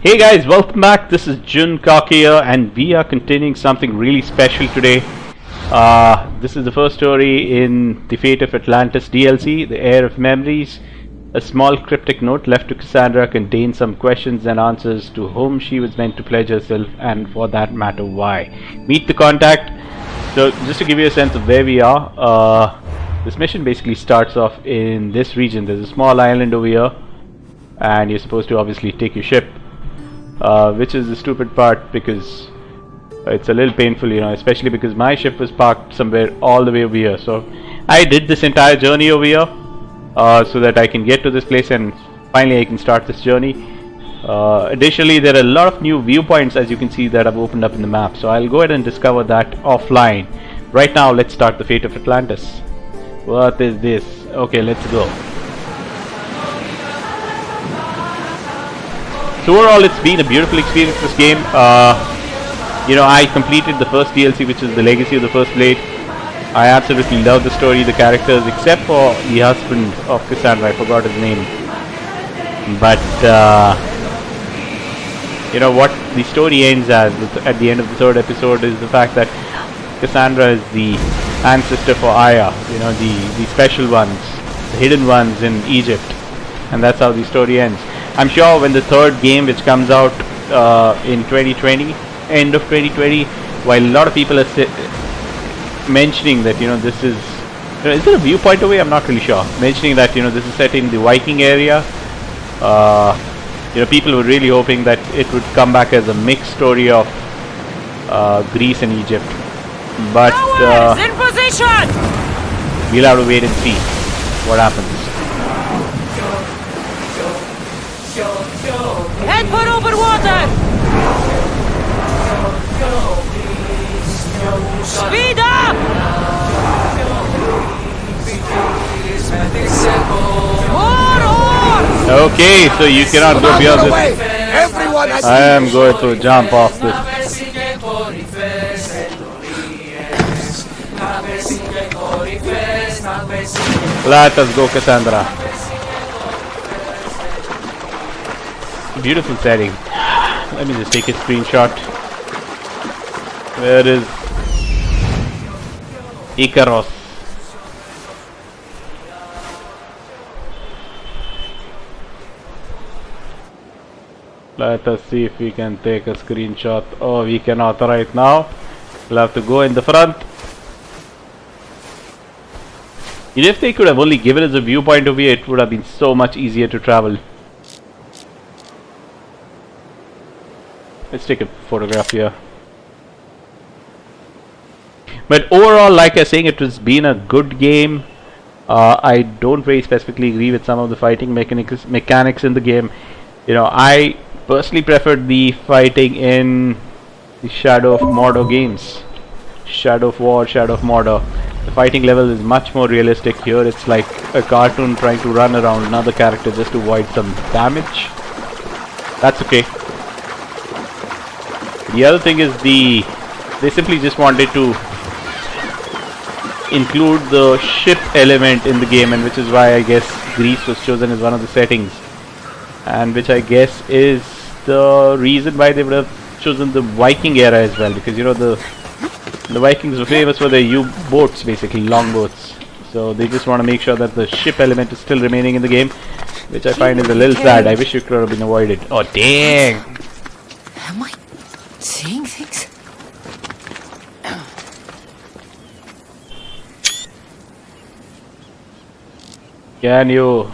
Hey guys, welcome back. This is Jun Kak here, and we are continuing something really special today. This is the first story in the Fate of Atlantis DLC, the Heir of Memories. A small cryptic note left to Cassandra contains some questions and answers to whom she was meant to pledge herself, and for that matter, why. Meet the contact. So, just to give you a sense of where we are, this mission basically starts off in this region. There's a small island over here, and you're supposed to obviously take your ship. Which is the stupid part because it's a little painful, you know, especially because my ship was parked somewhere all the way over here. So I did this entire journey over here so that I can get to this place and finally I can start this journey. Additionally, there are a lot of new viewpoints, as you can see, that have opened up in the map. So I'll go ahead and discover that offline. Right now, let's start the Fate of Atlantis. What is this? Okay, let's go. So overall, it's been a beautiful experience, this game. You know, I completed the first DLC, which is the Legacy of the First Blade. I absolutely love the story, the characters, except for the husband of Cassandra. I forgot his name. But, you know, what the story ends as at the end of the third episode is the fact that Cassandra is the ancestor for Heir. You know, the special ones, the hidden ones in Egypt. And that's how the story ends. I'm sure when the third game, which comes out in 2020, end of 2020, while a lot of people are mentioning that, you know, this is is there a viewpoint away? I'm not really sure. Mentioning that, you know, this is set in the Viking area. You know, people were really hoping that it would come back as a mixed story of Greece and Egypt. But in position! We'll have to wait and see what happens. Head for open water! Speed up! More! Okay, so you cannot go beyond this. Everyone has I am going to jump off this. Let us go, Cassandra. Beautiful setting. Let me just take a screenshot. Where is Icaros? Let us see if we can take a screenshot. Oh, we cannot right now. We'll have to go in the front. If they could have only given us a viewpoint over here, it would have been so much easier to travel. Let's take a photograph here. But overall, like I was saying, it has been a good game. I don't very specifically agree with some of the fighting mechanics in the game. You know, I personally preferred the fighting in the Shadow of Mordor games. Shadow of War, Shadow of Mordor. The fighting level is much more realistic. Here it's like a cartoon trying to run around another character just to avoid some damage. That's okay. The other thing is they simply just wanted to include the ship element in the game, and which is why I guess Greece was chosen as one of the settings, and which I guess is the reason why they would have chosen the Viking era as well, because, you know, the Vikings were famous for their U-boats, basically longboats. So they just want to make sure that the ship element is still remaining in the game, which I find is a little sad. I wish it could have been avoided. Oh dang! Am I seeing things? Can you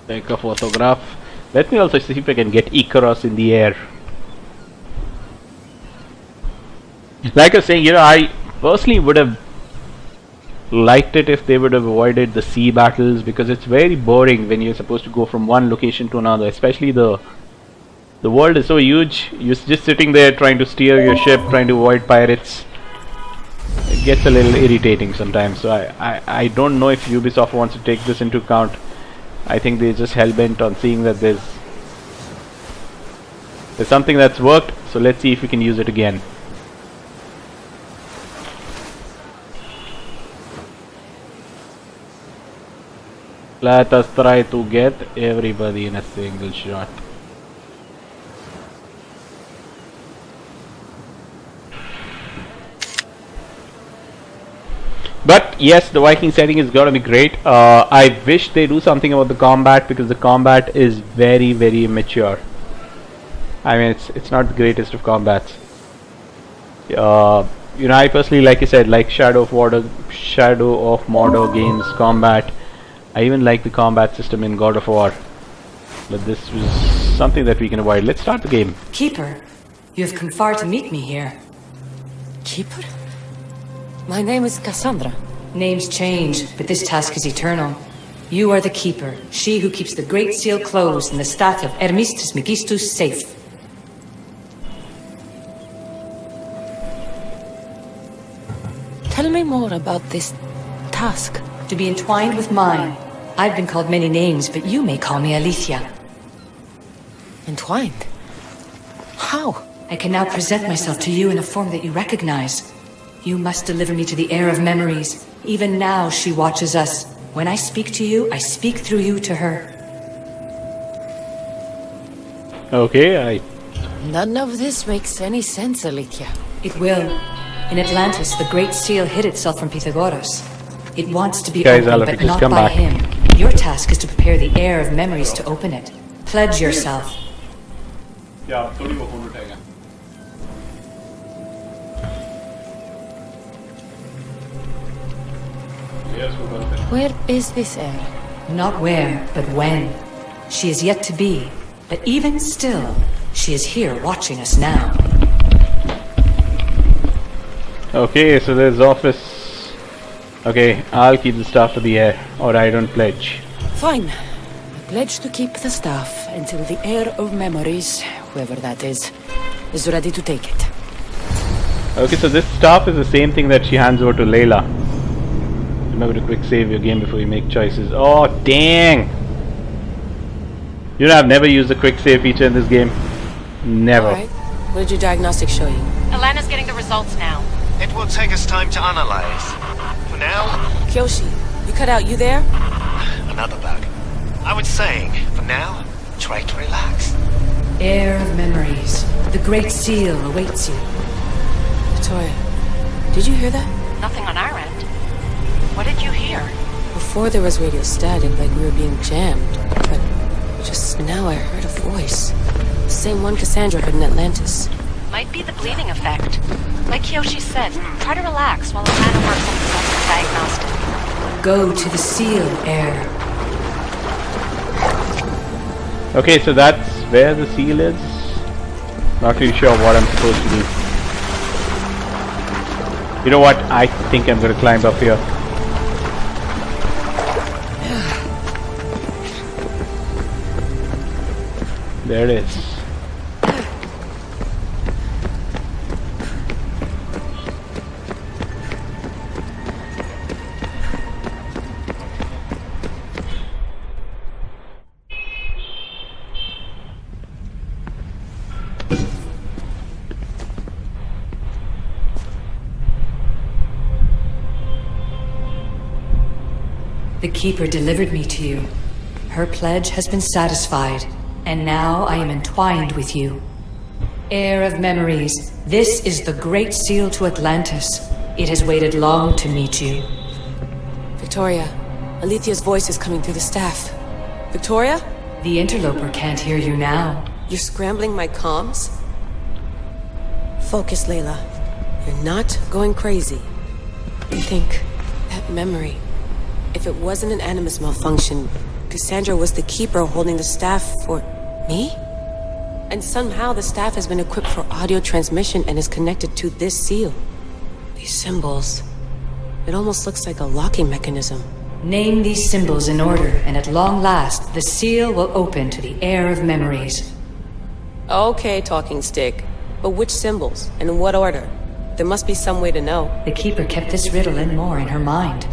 take a photograph? Let me also see if I can get Icaros in the air. Like I was saying, you know, I personally would have liked it if they would have avoided the sea battles, because it's very boring when you're supposed to go from one location to another, especially the world is so huge. You're just sitting there trying to steer your ship, trying to avoid pirates. It gets a little irritating sometimes. So I don't know if Ubisoft wants to take this into account. I think they're just hell-bent on seeing that there's something that's worked, so let's see if we can use it again. Let us try to get everybody in a single shot. But yes, the Viking setting is gonna be great. I wish they do something about the combat, because the combat is very, very immature. I mean, it's not the greatest of combats. You know, I personally, like you said, like Shadow of Mordor games combat. I even like the combat system in God of War. But this was something that we can avoid. Let's start the game. Keeper, you have come far to meet me here. Keeper? My name is Cassandra. Names change, but this task is eternal. You are the Keeper, she who keeps the Great Seal closed and the staff of Hermes Trismegistus safe. Tell me more about this task. To be entwined with mine. I've been called many names, but you may call me Alicia. Entwined? How? I can now present myself to you in a form that you recognize. You must deliver me to the Heir of Memories. Even now she watches us. When I speak to you, I speak through you to her. Okay, None of this makes any sense, Alicia. It will. In Atlantis, the Great Seal hid itself from Pythagoras. It wants to be Guys, opened, I'll have but to just not come by back. him. Your task is to prepare the Heir of Memories to open it. Pledge yourself. Yeah, Where is this Heir? Not where, but when. She is yet to be. But even still, she is here watching us now. Okay, so there's office. Okay, I'll keep the staff for the Heir, or I don't pledge. Fine. I pledge to keep the staff until the Heir of Memories, whoever that is ready to take it. Okay, so this staff is the same thing that she hands over to Layla. Remember to quick save your game before you make choices. Oh, dang! You know, I've never used the quick save feature in this game. Never. Alright. What did your diagnostic show you? Alana's getting the results now. It will take us time to analyze. For now, Kyoshi, you cut out, you there? another bug. I was saying, for now, try to relax. Heir of Memories. The Great Seal awaits you. Victoria, did you hear that? Nothing on our end. What did you hear? Before there was radio static, like we were being jammed. But just now I heard a voice. The same one Cassandra heard in Atlantis. Might be the bleeding effect. Like Kyoshi said, try to relax while Alana works on the substance diagnostic. Go to the Seal, Heir. Okay, so that's where the seal is. Not really sure what I'm supposed to do. You know what? I think I'm gonna climb up here. There it is. The Keeper delivered me to you. Her pledge has been satisfied, and now I am entwined with you. Heir of Memories, this is the Great Seal to Atlantis. It has waited long to meet you. Victoria, Alethea's voice is coming through the staff. Victoria? The interloper can't hear you now. You're scrambling my comms? Focus, Layla. You're not going crazy. Think, that memory. If it wasn't an Animus malfunction, Cassandra was the Keeper holding the staff for me? And somehow the staff has been equipped for audio transmission and is connected to this seal. These symbols. It almost looks like a locking mechanism. Name these symbols in order, and at long last, the seal will open to the Heir of Memories. Okay, talking stick. But which symbols? And in what order? There must be some way to know. The Keeper kept this riddle and more in her mind.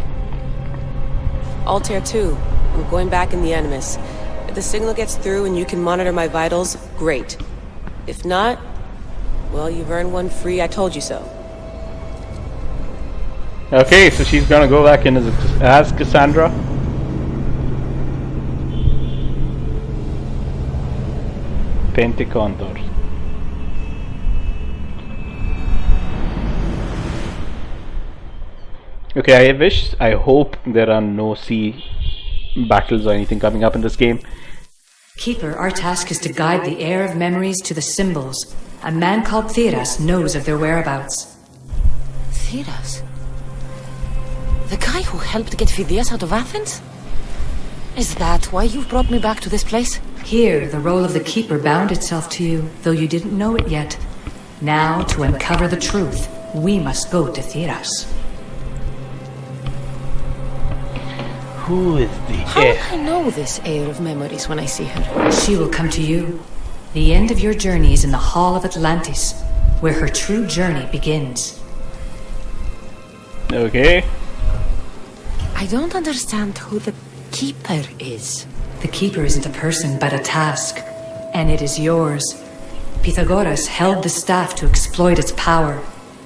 Altair 2. I'm going back in the Animus. If the signal gets through and you can monitor my vitals, great. If not, well, you've earned one free I told you so. Okay, so she's gonna go back in as Cassandra. Pentaconthor. Okay, I hope there are no sea battles or anything coming up in this game. Keeper, our task is to guide the heir of memories to the symbols. A man called Theras knows of their whereabouts. Theras? The guy who helped get Phidias out of Athens? Is that why you've brought me back to this place? Here, the role of the Keeper bound itself to you, though you didn't know it yet. Now, to uncover the truth, we must go to Theras. Who is the How heir? will I know this heir of memories when I see her? She will come to you. The end of your journey is in the Hall of Atlantis, where her true journey begins. Okay. I don't understand who the Keeper is. The Keeper isn't a person, but a task. And it is yours. Pythagoras held the staff to exploit its power.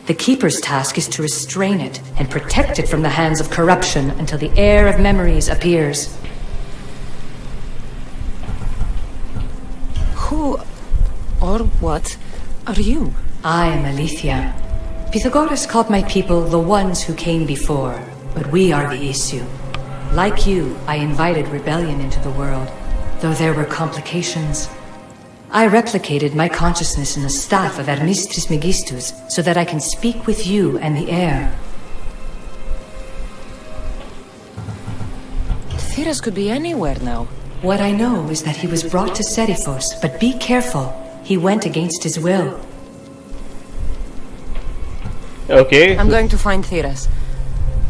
The Keeper's task is to restrain it and protect it from the hands of corruption until the heir of memories appears. Who or what are you? I am Aletheia. Pythagoras called my people the ones who came before, but we are the issue. Like you, I invited rebellion into the world, though there were complications. I replicated my consciousness in the staff of Hermes Trismegistus so that I can speak with you and the heir. Theras could be anywhere now. What I know is that he was brought to Seriphos, but be careful. He went against his will. Okay. I'm going to find Theras.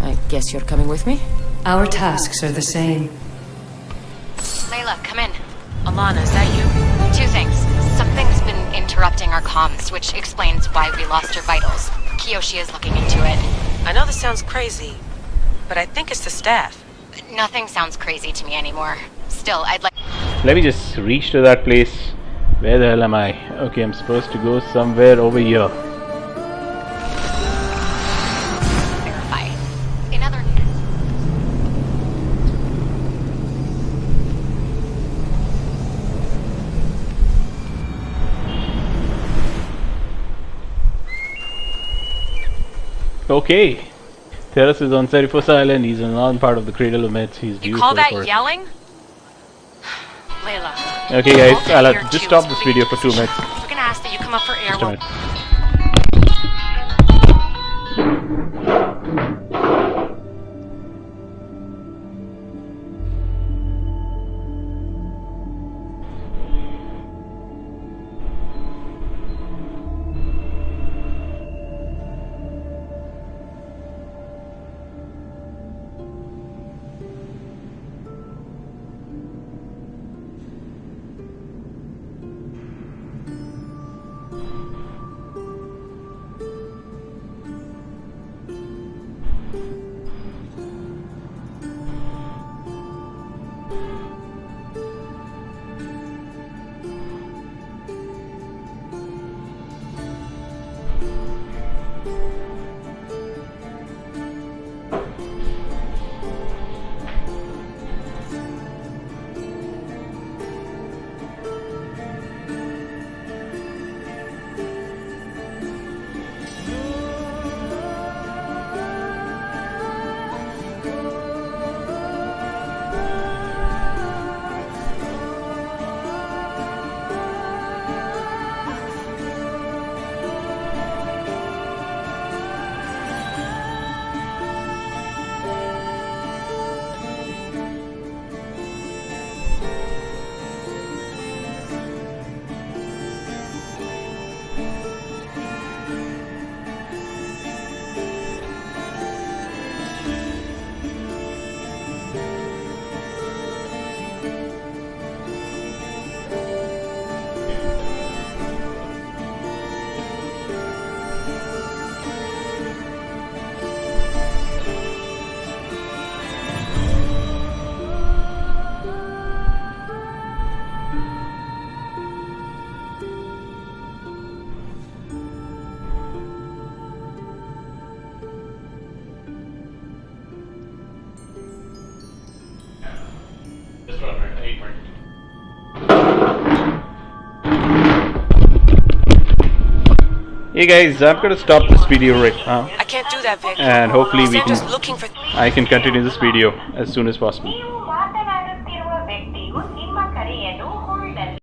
I guess you're coming with me? Our tasks are the same. Layla, come in. Alana, is that you? Two things. Something's been interrupting our comms, which explains why we lost your vitals. Kiyoshi is looking into it. I know this sounds crazy, but I think it's the staff. Nothing sounds crazy to me anymore. Still, I'd like... Let me just reach to that place. Where the hell am I? Okay, I'm supposed to go somewhere over here. verify. In other... Okay. Theras is on Seriphos Island. He's in another part of the Cradle of Myths. He's due You call for that report. yelling? Layla. Okay guys, all I'll that have here just too stop is this moving video for 2 position. minutes. We're gonna ask that you come up for air Just a while... minute. Hey guys, I'm gonna stop this video right now, I can't do that, Vic. and hopefully Sandra's looking for... I can continue this video as soon as possible.